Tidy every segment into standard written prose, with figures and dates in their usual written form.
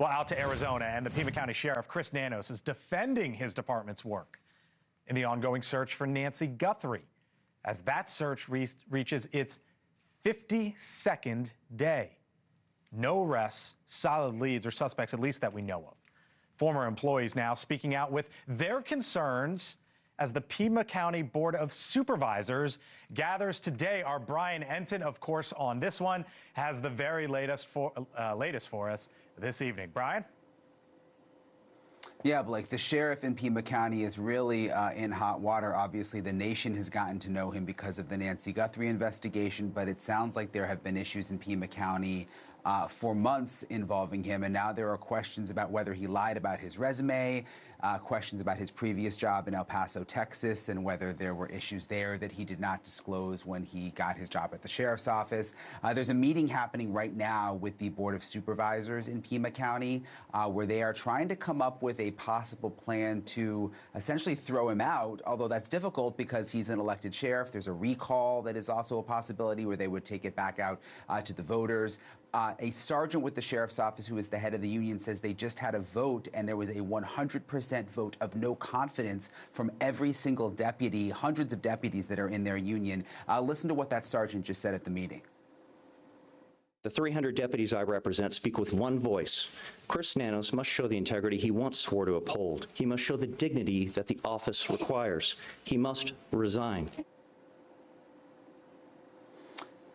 Well, out to Arizona, and the Pima County Sheriff Chris Nanos is defending his department's work in the ongoing search for Nancy Guthrie, as that search reaches its 52nd day. No arrests, solid leads, or suspects, at least that we know of. Former employees now speaking out with their concerns as the Pima County Board of Supervisors gathers today. Our Brian Entin, of course, on this one, has the very latest for us this evening. Brian? Yeah, Blake, the sheriff in Pima County is really in hot water. Obviously, the nation has gotten to know him because of the Nancy Guthrie investigation, but it sounds like there have been issues in Pima County for months involving him, and now there are questions about whether he lied about his resume, questions about his previous job in El Paso, Texas, and whether there were issues there that he did not disclose when he got his job at the sheriff's office. There's a meeting happening right now with the Board of Supervisors in Pima County where they are trying to come up with a possible plan to essentially throw him out, although that's difficult because he's an elected sheriff. There's a recall that is also a possibility where they would take it back out to the voters. A sergeant with the sheriff's office, who is the head of the union, says they just had a vote and there was a 100% vote of no confidence from every single deputy, hundreds of deputies that are in their union. Listen to what that sergeant just said at the meeting. The 300 deputies I represent speak with one voice. Chris Nanos must show the integrity he once swore to uphold. He must show the dignity that the office requires. He must resign.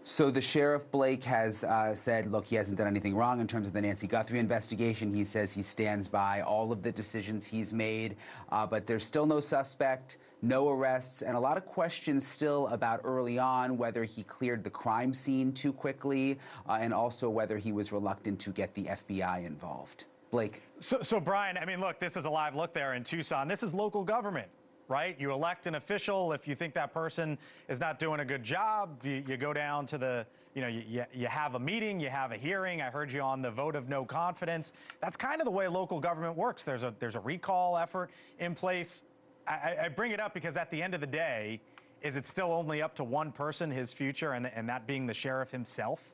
So the sheriff, Blake, has said, look, he hasn't done anything wrong in terms of the Nancy Guthrie investigation. He says he stands by all of the decisions he's made, but there's still no suspect, no arrests, and a lot of questions still about early on whether he cleared the crime scene too quickly, and also whether he was reluctant to get the FBI involved. Blake. So Brian, I mean, look, this is a live look there in Tucson. This is local government, right? You elect an official. If you think that person is not doing a good job, you go down to the, you have a meeting, you have a hearing. I heard you on the vote of no confidence. That's kind of the way local government works. There's a recall effort in place. I bring it up because at the end of the day, is it still only up to one person, his future, and that being the sheriff himself?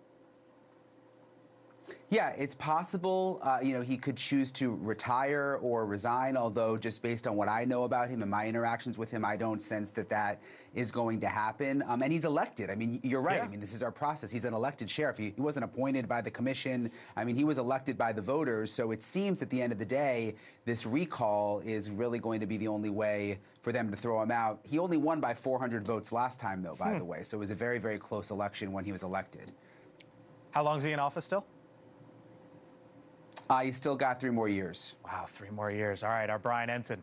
Yeah, it's possible, he could choose to retire or resign, although just based on what I know about him and my interactions with him, I don't sense that that is going to happen. And he's elected. I mean, you're right. Yeah. I mean, this is our process. He's an elected sheriff. He wasn't appointed by the commission. I mean, he was elected by the voters. So it seems at the end of the day, this recall is really going to be the only way for them to throw him out. He only won by 400 votes last time, though, by the way. So it was a very, very close election when he was elected. How long is he in office still? He's still got 3 more years. Wow, 3 more years. All right, our Brian Entin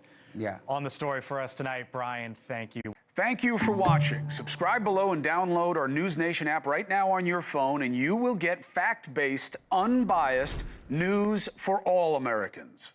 on the story for us tonight. Brian, thank you. Thank you for watching. Subscribe below and download our NewsNation app right now on your phone, and you will get fact-based, unbiased news for all Americans.